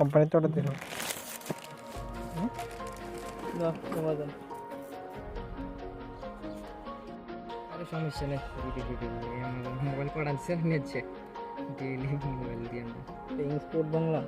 কোম্পানিতে অর্ডার দিল। না অ্যামাজন। আরে সমস্যা নেই, মোবাইল করা আছে নিচ্ছে ডেইলি মোবাইল দিয়ে আমরা sport Bangla.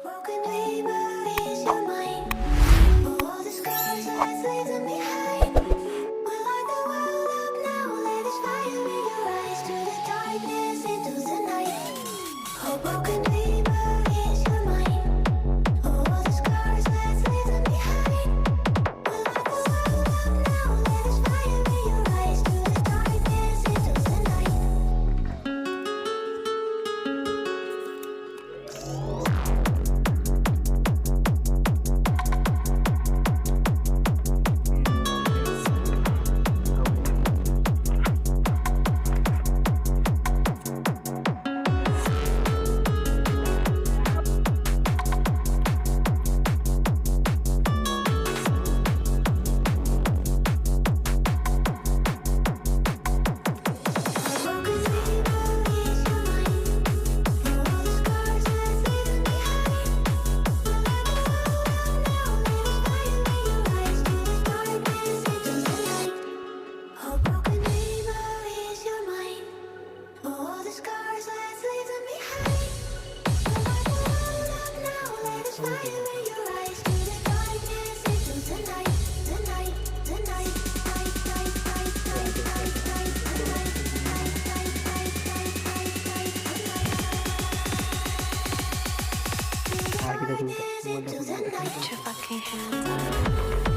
Broken memories, your mind. All the scars, let's leave them behind. We light the world up now, let us fire in your eyes. To the darkness, into the night. Oh, broken memories, your mind. All the scars, let's leave them behind. We light the world up now, let us fire in your eyes. To the darkness, into the night. আর কি দেখুন Put your fucking hands up.